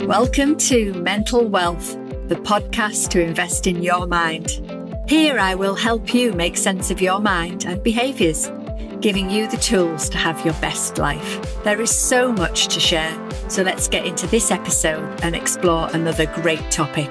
Welcome to Mental Wealth, the podcast to invest in your mind. Here I will help you make sense of your mind and behaviours, giving you the tools to have your best life. There is so much to share, so let's get into this episode and explore another great topic.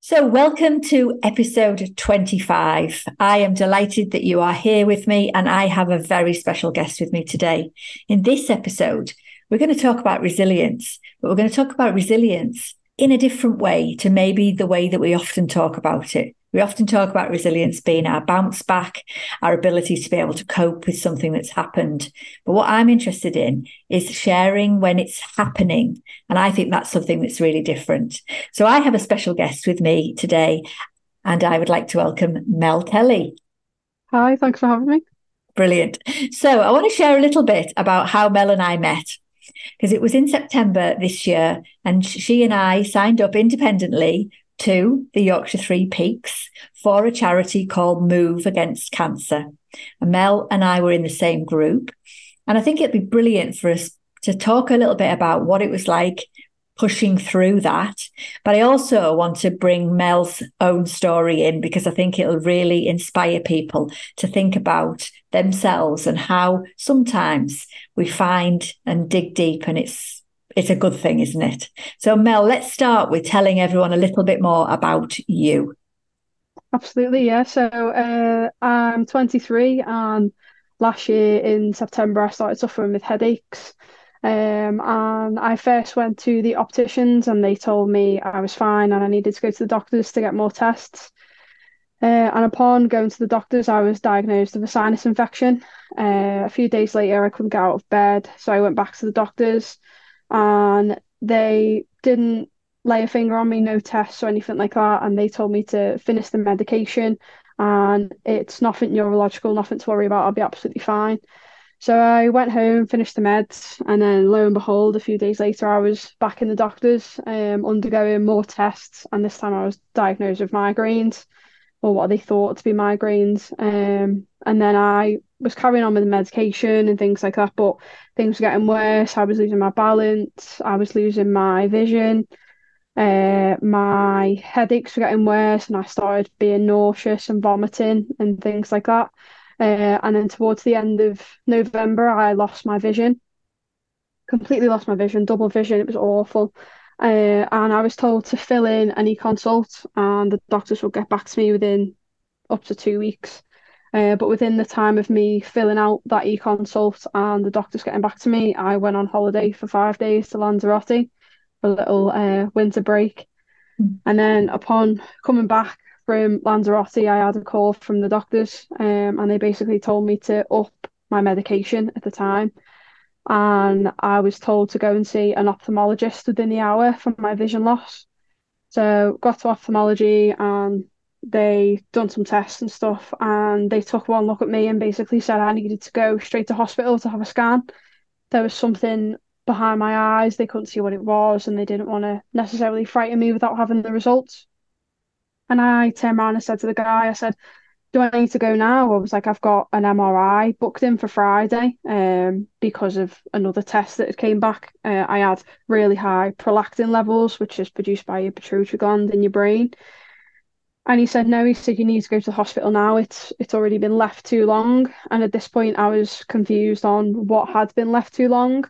So welcome to episode 25. I am delighted that you are here with me, and I have a very special guest with me today. In this episode, we're going to talk about resilience, but we're going to talk about resilience in a different way to maybe the way that we often talk about it. We often talk about resilience being our bounce back, our ability to be able to cope with something that's happened. But what I'm interested in is sharing when it's happening. And I think that's something that's really different. So I have a special guest with me today, and I would like to welcome Mel Kelly. Hi, thanks for having me. Brilliant. So I want to share a little bit about how Mel and I met, because it was in September this year, and she and I signed up independently to the Yorkshire Three Peaks for a charity called Move Against Cancer. And Mel and I were in the same group. And I think it'd be brilliant for us to talk a little bit about what it was like pushing through that. But I also want to bring Mel's own story in, because I think it'll really inspire people to think about themselves and how sometimes we find and dig deep, and it's a good thing, isn't it? So Mel, let's start with telling everyone a little bit more about you. Absolutely, yeah. So I'm 23, and last year in September I started suffering with headaches. And I first went to the opticians, and they told me I was fine and I needed to go to the doctors to get more tests. And upon going to the doctors, I was diagnosed with a sinus infection. A few days later, I couldn't get out of bed, so I went back to the doctors, and they didn't lay a finger on me, no tests or anything like that, and they told me to finish the medication, and it's nothing neurological, nothing to worry about, I'll be absolutely fine. So I went home, finished the meds, and then lo and behold, a few days later, I was back in the doctors, undergoing more tests, and this time I was diagnosed with migraines, or what they thought to be migraines. And then I was carrying on with the medication and things like that, but things were getting worse. I was losing my balance, I was losing my vision, my headaches were getting worse, and I started being nauseous and vomiting and things like that. And then towards the end of November, I lost my vision, completely lost my vision, double vision. It was awful. And I was told to fill in an e-consult, and the doctors would get back to me within up to 2 weeks. But within the time of me filling out that e-consult and the doctors getting back to me, I went on holiday for 5 days to Lanzarote for a little winter break. And then upon coming back from Lanzarote, I had a call from the doctors, and they basically told me to up my medication at the time. And I was told to go and see an ophthalmologist within the hour for my vision loss. So got to ophthalmology, and they done some tests and stuff, and they took one look at me and basically said I needed to go straight to hospital to have a scan. There was something behind my eyes, they couldn't see what it was, and they didn't want to necessarily frighten me without having the results. And I turned around and said to the guy, I said, do I need to go now? I was like, I've got an MRI booked in for Friday, because of another test that came back. I had really high prolactin levels, which is produced by your pituitary gland in your brain. And he said, no, he said, you need to go to the hospital now. It's already been left too long. And at this point, I was confused on what had been left too long.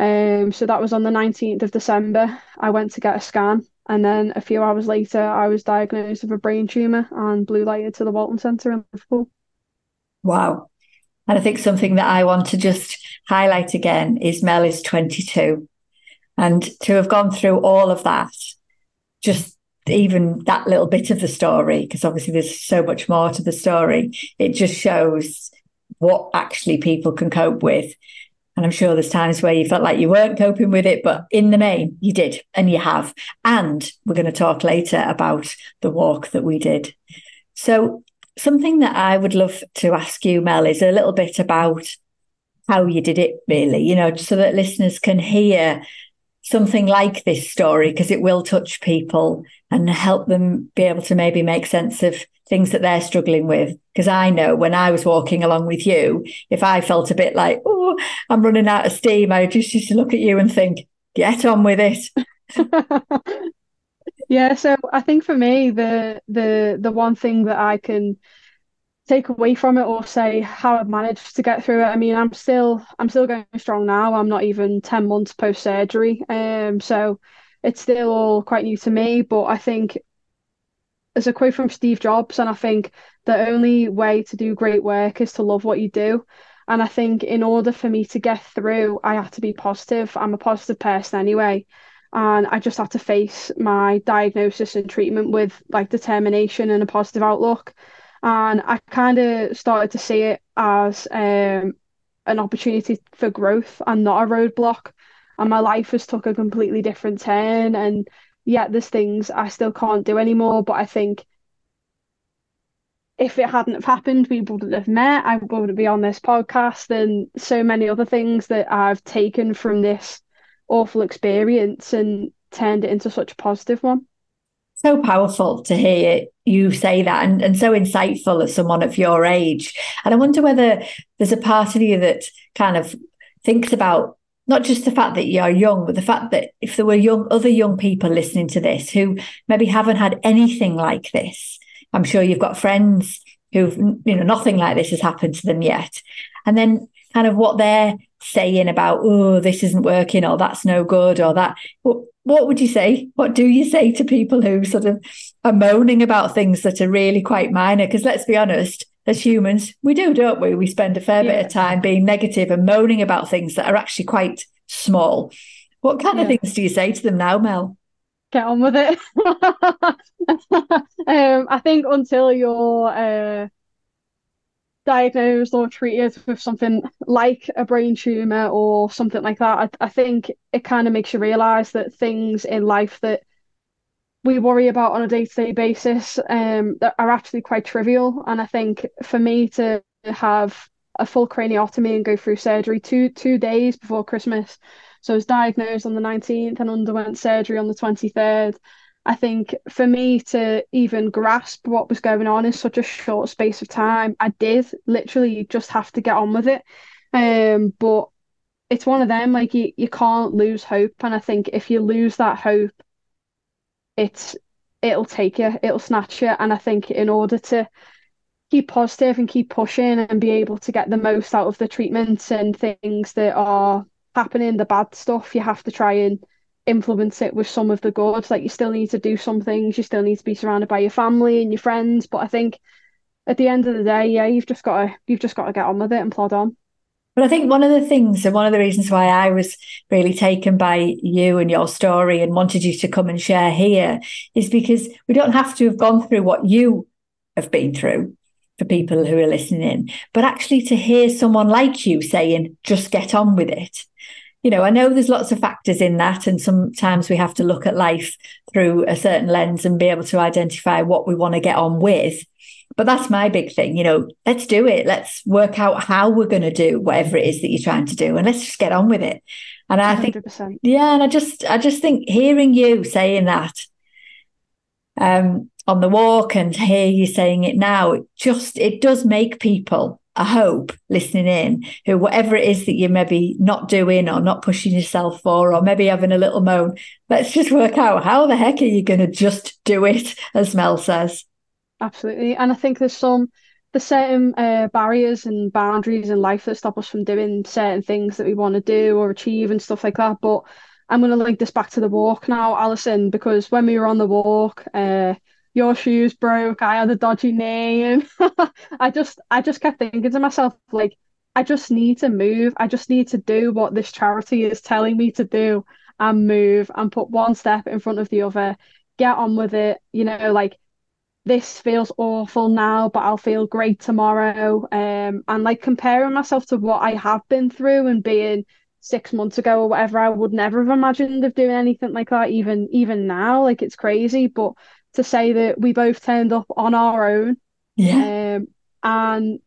So that was on the 19th of December. I went to get a scan. And then a few hours later, I was diagnosed with a brain tumour and blue lighted to the Walton Centre in Liverpool. Wow. And I think something that I want to just highlight again is Mel is 22. And to have gone through all of that, just even that little bit of the story, because obviously there's so much more to the story, it just shows what actually people can cope with. And I'm sure there's times where you felt like you weren't coping with it, but in the main, you did, and you have. And we're going to talk later about the walk that we did. So something that I would love to ask you, Mel, is a little bit about how you did it, really, so that listeners can hear something like this story, because it will touch people and help them be able to maybe make sense of things that they're struggling with. Because I know when I was walking along with you, if I felt a bit like, oh, I'm running out of steam, I just used to look at you and think, Get on with it. Yeah, so I think for me, the one thing that I can take away from it or say how I've managed to get through it. I mean, I'm still going strong now. I'm not even 10 months post surgery. So it's still all quite new to me, but I think there's a quote from Steve Jobs, and I think the only way to do great work is to love what you do. And I think in order for me to get through, I had to be positive. I'm a positive person anyway. And I just had to face my diagnosis and treatment with like determination and a positive outlook. And I kind of started to see it as an opportunity for growth and not a roadblock. And my life has took a completely different turn. And yet there's things I still can't do anymore. But I think if it hadn't have happened, we wouldn't have met. I wouldn't be on this podcast and so many other things that I've taken from this awful experience and turned it into such a positive one. So powerful to hear you say that, and so insightful as someone of your age. And I wonder whether there's a part of you that kind of thinks about not just the fact that you're young, but the fact that if there were other young people listening to this who maybe haven't had anything like this, I'm sure you've got friends who've, nothing like this has happened to them yet. And then kind of what they're saying about, oh, this isn't working, or that's no good, or that. What would you say? What do you say to people who sort of are moaning about things that are really quite minor? Because let's be honest, as humans, we do, don't we? We spend a fair bit of time being negative and moaning about things that are actually quite small. What kind of things do you say to them now, Mel? Get on with it. I think until you're diagnosed or treated with something like a brain tumor or something like that, I think it kind of makes you realize that things in life that we worry about on a day-to-day basis that are actually quite trivial. And I think for me to have a full craniotomy and go through surgery two days before Christmas, so I was diagnosed on the 19th and underwent surgery on the 23rd. I think for me to even grasp what was going on in such a short space of time, I did literally just have to get on with it. But it's one of them, like you can't lose hope. And I think if you lose that hope, it'll take you, it'll snatch you. And I think in order to keep positive and keep pushing and be able to get the most out of the treatments and things that are happening, the bad stuff, you have to try and influence it with some of the good. Like you still need to do some things, you still need to be surrounded by your family and your friends. But I think at the end of the day, yeah, you've just got to get on with it and plod on. But I think one of the things and one of the reasons why I was really taken by you and your story and wanted you to come and share here is because we don't have to have gone through what you have been through for people who are listening in, but actually to hear someone like you saying, just get on with it. I know there's lots of factors in that, and sometimes we have to look at life through a certain lens and be able to identify what we want to get on with. But that's my big thing, let's do it. Let's work out how we're going to do whatever it is that you're trying to do, and let's just get on with it. And I 100%. think, and I just think hearing you saying that on the walk and hear you saying it now, it does make people, I hope, listening in, who whatever it is that you're maybe not doing or not pushing yourself for, or maybe having a little moan, let's just work out how the heck are you going to just do it, as Mel says. Absolutely. And I think there's certain barriers and boundaries in life that stop us from doing certain things that we want to do or achieve and stuff like that. But I'm going to link this back to the walk now, Alison, because when we were on the walk, your shoes broke, I had a dodgy knee, and I just kept thinking to myself, like, I just need to move. I just need to do what this charity is telling me to do and move and put one step in front of the other, get on with it, like this feels awful now, but I'll feel great tomorrow. And like comparing myself to what I have been through and being 6 months ago or whatever, I would never have imagined of doing anything like that, even now. Like it's crazy. But to say that we both turned up on our own, and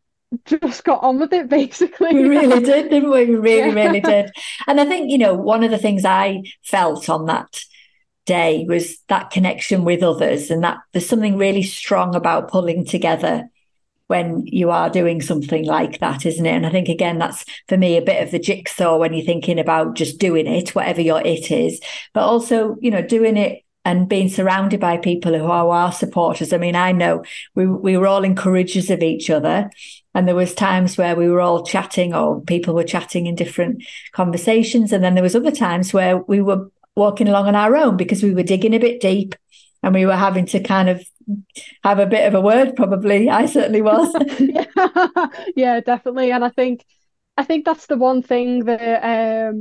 just got on with it, basically. We really did, didn't we? We really did. And I think, one of the things I felt on that day was that connection with others, and that there's something really strong about pulling together when you are doing something like that, isn't it? And I think, again, that's for me a bit of the jigsaw when you're thinking about just doing it, whatever your it is, but also, doing it and being surrounded by people who are our supporters. I mean, I know we were all encouragers of each other. And there was times where we were all chatting, or people were chatting in different conversations. And then there was other times where we were walking along on our own because we were digging a bit deep and we were having to kind of have a bit of a word, probably. I certainly was. Yeah, definitely. And I think that's the one thing that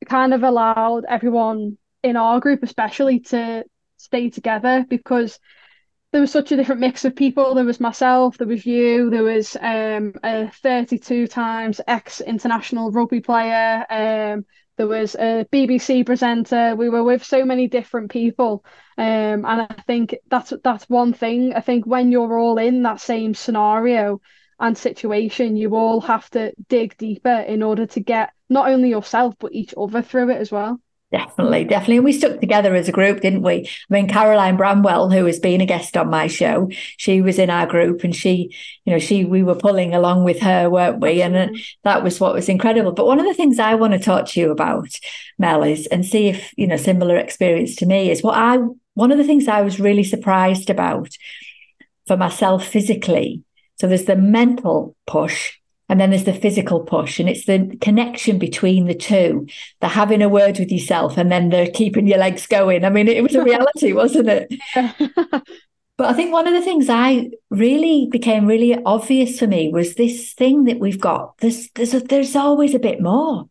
kind of allowed everyone in our group especially to stay together, because there was such a different mix of people. There was myself, there was you, there was a 32 times ex-international rugby player, there was a BBC presenter. We were with so many different people. And I think that's one thing. I think when you're all in that same scenario and situation, you all have to dig deeper in order to get not only yourself but each other through it as well. Definitely, definitely. And we stuck together as a group, didn't we? I mean, Caroline Bramwell, who has been a guest on my show, she was in our group, and we were pulling along with her, weren't we? Absolutely. And that was what was incredible. But one of the things I want to talk to you about, Mel, is, and see if, similar experience to me, is one of the things I was really surprised about for myself physically. So there's the mental push, and then there's the physical push, and it's the connection between the two, the having a word with yourself and then the keeping your legs going. I mean, it was a reality, wasn't it? Yeah. But I think one of the things I really became really obvious for me was this thing that we've got. There's always a bit more.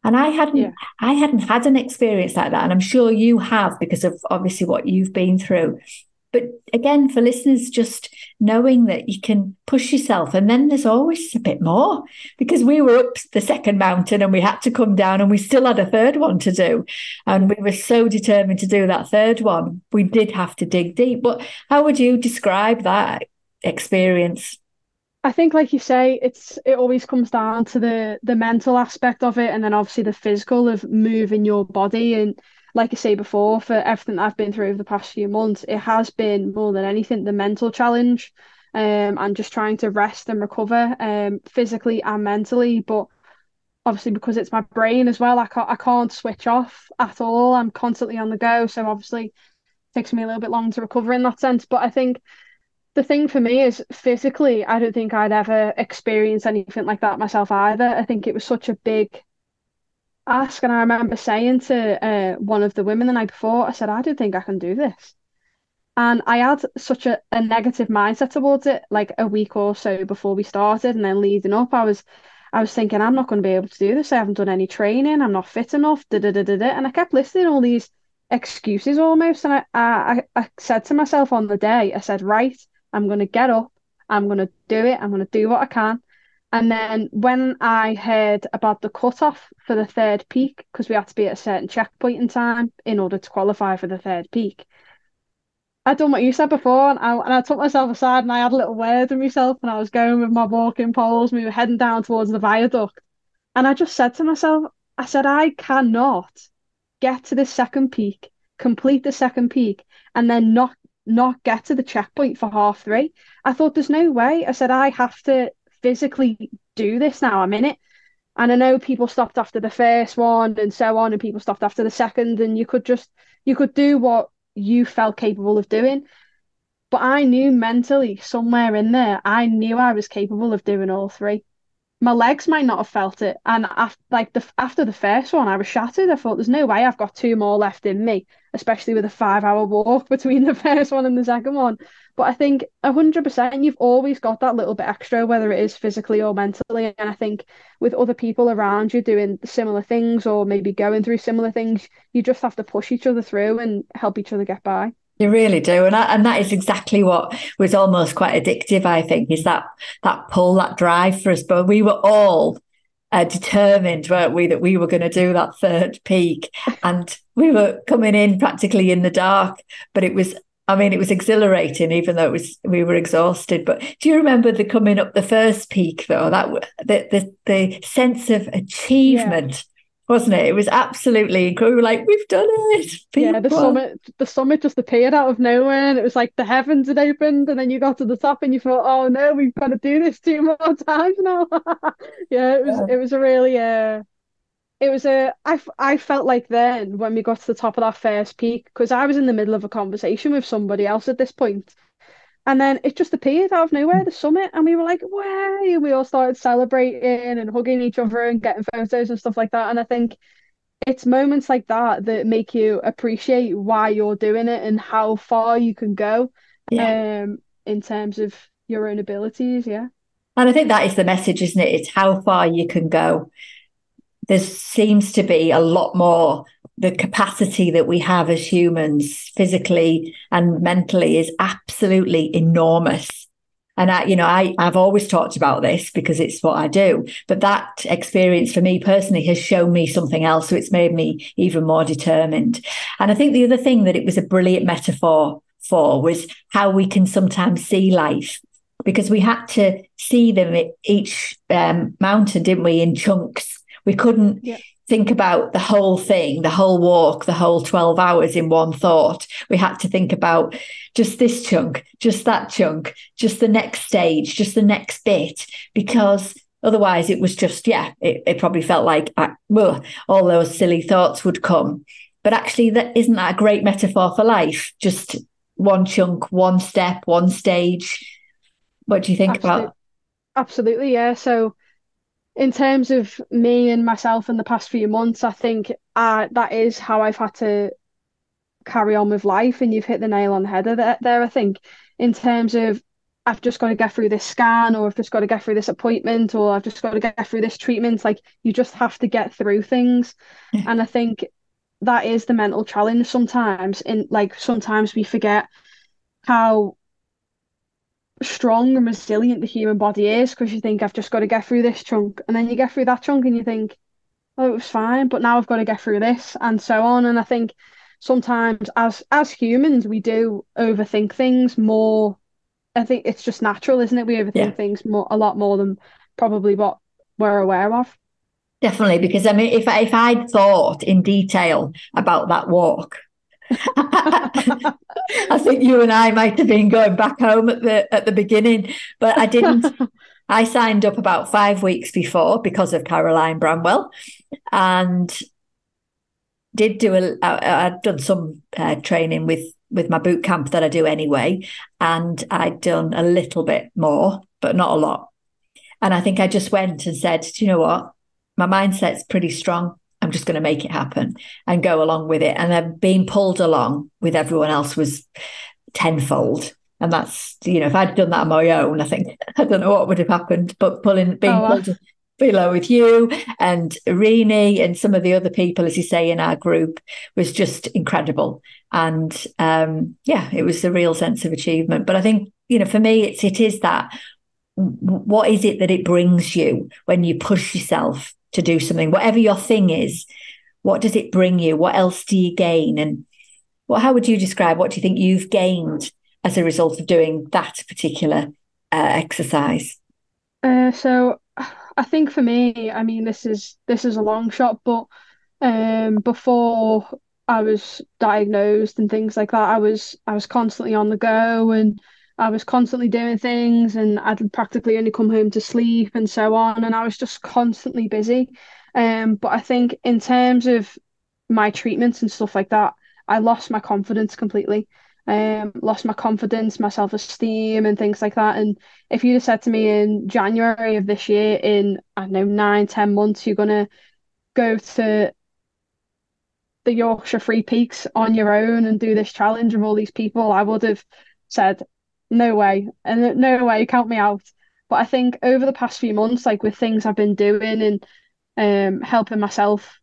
And Yeah. I hadn't had an experience like that. And I'm sure you have, because of obviously what you've been through. But again, for listeners, just knowing that you can push yourself, and then there's always a bit more, because we were up the second mountain and we had to come down, and we still had a third one to do. And we were so determined to do that third one. We did have to dig deep. But how would you describe that experience? I think, like you say, it always comes down to the mental aspect of it, and then obviously the physical of moving your body. And like I say before, for everything that I've been through over the past few months, it has been more than anything the mental challenge, and just trying to rest and recover, physically and mentally. But obviously, because it's my brain as well, I can't switch off at all. I'm constantly on the go, so obviously it takes me a little bit long to recover in that sense. But I think the thing for me is, physically, I don't think I'd ever experienced anything like that myself either. I think it was such a big ask. And I remember saying to one of the women the night before, I said, I don't think I can do this. And I had such a negative mindset towards it, like a week or so before we started. And then leading up, I was thinking, I'm not going to be able to do this. I haven't done any training. I'm not fit enough. Da, da, da, da, da. And I kept listing all these excuses almost. And I said to myself on the day, I said, right, I'm going to get up. I'm going to do it. I'm going to do what I can. And then when I heard about the cutoff for the third peak, because we had to be at a certain checkpoint in time in order to qualify for the third peak, I'd done what you said before, and I took myself aside and I had a little word with myself, and I was going with my walking poles. We were heading down towards the viaduct, and I just said to myself, I said, I cannot get to the second peak, complete the second peak, and then not get to the checkpoint for half three. I thought, there's no way. I said, I have to physically do this now. I'm in it. And I know people stopped after the first one and so on, and people stopped after the second, and you could do what you felt capable of doing. But I knew mentally somewhere in there, I knew I was capable of doing all three. My legs might not have felt it. And after the first one, I was shattered. I thought, there's no way I've got two more left in me, especially with a 5 hour walk between the first one and the second one. But I think 100% you've always got that little bit extra, whether it is physically or mentally. And I think with other people around you doing similar things or maybe going through similar things, you just have to push each other through and help each other get by. You really do. And that is exactly what was almost quite addictive, I think, is that pull, that drive for us. But we were all determined, weren't we, that we were going to do that third peak. And we were coming in practically in the dark. But it was exhilarating, even though we were exhausted. But do you remember the coming up the first peak, though? That the sense of Yeah. achievement wasn't it? It was absolutely incredible. We were like, we've done it, Yeah, people. the summit just appeared out of nowhere, and it was like the heavens had opened, and then you got to the top, and you thought, "Oh no, we've got to do this two more times now." Yeah, Yeah. it was a really it was a I felt like then when we got to the top of that first peak, because I was in the middle of a conversation with somebody else at this point, and then it just appeared out of nowhere, the summit, and we were like, "Way!" And we all started celebrating and hugging each other and getting photos and stuff like that. And I think it's moments like that that make you appreciate why you're doing it and how far you can go, Yeah. in terms of your own abilities. Yeah. And I think that is the message, isn't it? It's how far you can go. There seems to be a lot more. The capacity that we have as humans, physically and mentally, is absolutely enormous. And I've always talked about this because it's what I do. But that experience for me personally has shown me something else. So it's made me even more determined. And I think the other thing that it was a brilliant metaphor for was how we can sometimes see life, because we had to see them at each mountain, didn't we, in chunks. We couldn't Yeah. think about the whole thing, the whole walk, the whole 12 hours in one thought. We had to think about just this chunk, just that chunk, just the next stage, just the next bit, because otherwise it was just, it probably felt like all those silly thoughts would come. But actually, isn't that a great metaphor for life? Just one chunk, one step, one stage. What do you think Absolutely. about? Absolutely. Yeah. So in terms of me and myself in the past few months, I think that is how I've had to carry on with life. And you've hit the nail on the head of there, I think, in terms of I've just got to get through this scan, or I've just got to get through this appointment, or I've just got to get through this treatment. Like, you just have to get through things. And I think that is the mental challenge sometimes. Sometimes we forget how strong and resilient the human body is, because you think, I've just got to get through this chunk, and then you get through that chunk and you think, oh, it was fine, but now I've got to get through this, and so on. And I think sometimes as humans we do overthink things more. I think it's just natural, isn't it? We Yeah. overthink things a lot more than probably what we're aware of. Definitely, because I mean, if I'd thought in detail about that walk, I think you and I might have been going back home at the beginning, but I didn't. I signed up about 5 weeks before because of Caroline Bramwell, and did I'd done some training with my boot camp that I do anyway, and I'd done a little bit more, but not a lot. And I think I just went and said, do you know what? My mindset's pretty strong. I'm just going to make it happen and go along with it. And then being pulled along with everyone else was tenfold. And that's, if I'd done that on my own, I think, I don't know what would have happened, but being Oh, pulled below with you and Rini and some of the other people, as you say, in our group was just incredible. And it was a real sense of achievement. But I think, for me, it is that, what is it that it brings you when you push yourself to do something, whatever your thing is? What does it bring you? What else do you gain? And how would you describe, what do you think you've gained as a result of doing that particular exercise? so I think for me, I mean, this is a long shot, but before I was diagnosed and things like that, I was constantly on the go, and I was constantly doing things, and I'd practically only come home to sleep and so on, and I was just constantly busy. But I think in terms of my treatments and stuff like that, I lost my confidence completely. Lost my confidence, my self-esteem and things like that. And if you'd have said to me in January of this year, in, I don't know, 9, 10 months, you're gonna go to the Yorkshire Free Peaks on your own and do this challenge with all these people, I would have said, no way, and no way, count me out. But I think over the past few months, like with things I've been doing and helping myself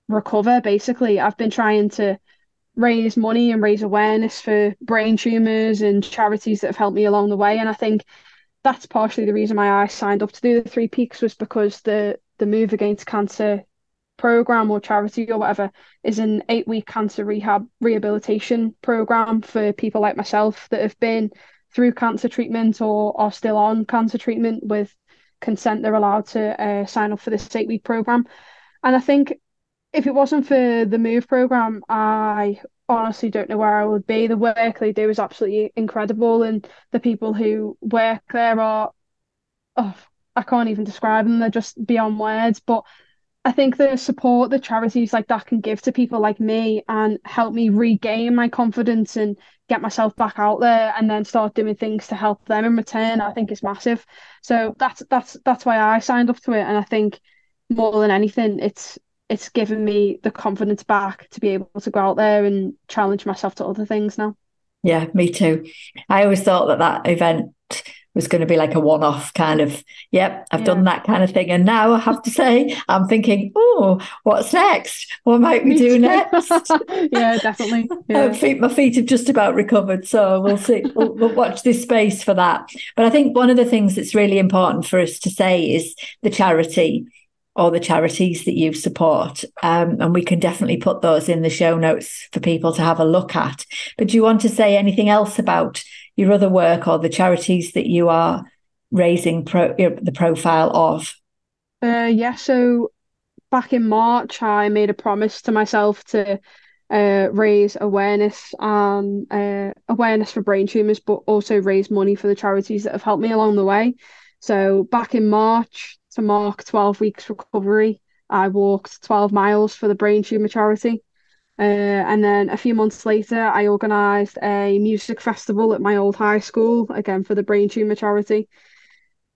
recover, basically, I've been trying to raise money and raise awareness for brain tumours and charities that have helped me along the way. And I think that's partially the reason why I signed up to do the Three Peaks, was because the Move Against Cancer program or charity or whatever is an 8-week cancer rehabilitation program for people like myself that have been through cancer treatment or are still on cancer treatment. With consent, they're allowed to sign up for this 8-week program. And I think if it wasn't for the Move program, I honestly don't know where I would be. The work they do is absolutely incredible, and the people who work there are, oh, I can't even describe them. They're just beyond words. But I think the support that charities like that can give to people like me and help me regain my confidence and get myself back out there and then start doing things to help them in return, I think is massive. So that's why I signed up to it. And I think more than anything, it's given me the confidence back to be able to go out there and challenge myself to other things now. Yeah, me too. I always thought that event was going to be like a one-off kind of, yep, I've done that kind of thing. And now I have to say, I'm thinking, oh, what's next? What might we do next? Yeah, definitely. Yeah. My feet have just about recovered. So we'll see. We'll watch this space for that. But I think one of the things that's really important for us to say is the charity or the charities that you support. And we can definitely put those in the show notes for people to have a look at. But do you want to say anything else about your other work or the charities that you are raising the profile of? Yeah, so back in March, I made a promise to myself to raise awareness for brain tumours, but also raise money for the charities that have helped me along the way. So back in March, to mark 12 weeks recovery, I walked 12 miles for the brain tumour charity. And then a few months later, I organised a music festival at my old high school, again for the brain tumour charity.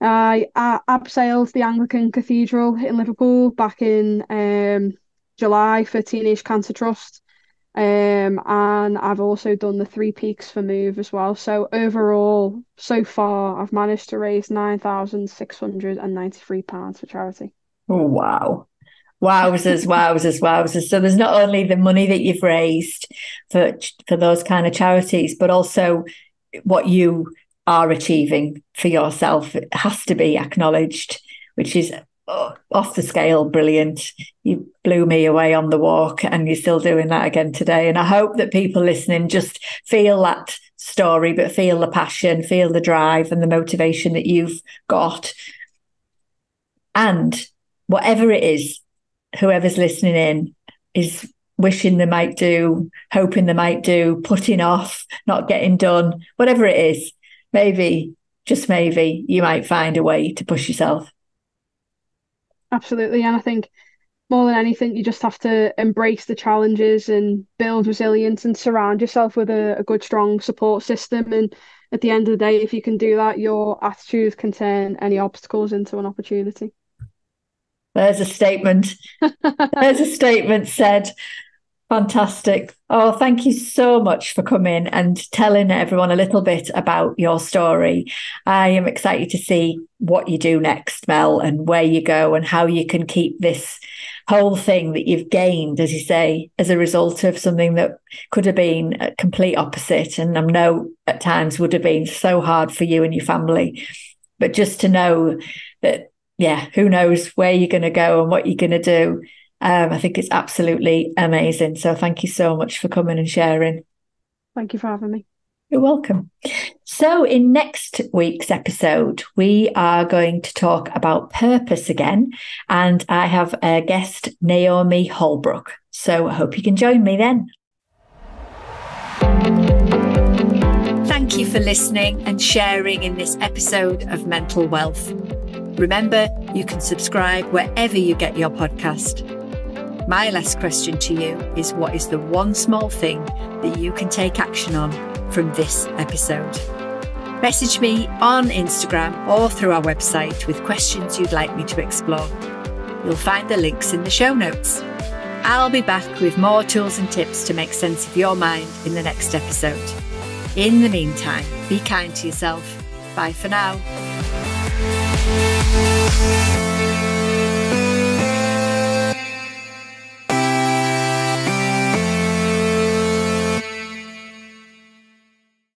I abseiled the Anglican Cathedral in Liverpool back in July for Teenage Cancer Trust. And I've also done the Three Peaks for Move as well. So overall, so far, I've managed to raise £9,693 for charity. Oh, wow. Wowzers, wowzers, wowzers. So there's not only the money that you've raised for those kind of charities, but also what you are achieving for yourself. It has to be acknowledged, which is off the scale brilliant. You blew me away on the walk and you're still doing that again today. And I hope that people listening just feel that story, but feel the passion, feel the drive and the motivation that you've got. And whatever it is, whoever's listening in is wishing they might do, hoping they might do, putting off, not getting done, whatever it is, maybe, just maybe, you might find a way to push yourself. Absolutely. And I think more than anything, you just have to embrace the challenges and build resilience and surround yourself with a good, strong support system. And at the end of the day, if you can do that, your attitude can turn any obstacles into an opportunity. There's a statement. There's a statement said. Fantastic. Oh, thank you so much for coming and telling everyone a little bit about your story. I am excited to see what you do next, Mel, and where you go and how you can keep this whole thing that you've gained, as you say, as a result of something that could have been a complete opposite. And I know at times would have been so hard for you and your family. But just to know that, yeah, who knows where you're going to go and what you're going to do. I think it's absolutely amazing. So thank you so much for coming and sharing. Thank you for having me. You're welcome. So in next week's episode, we are going to talk about purpose again. And I have a guest, Naomi Holbrook. So I hope you can join me then. Thank you for listening and sharing in this episode of Mental Wealth. Remember, you can subscribe wherever you get your podcast. My last question to you is, what is the one small thing that you can take action on from this episode? Message me on Instagram or through our website with questions you'd like me to explore. You'll find the links in the show notes. I'll be back with more tools and tips to make sense of your mind in the next episode. In the meantime, be kind to yourself. Bye for now.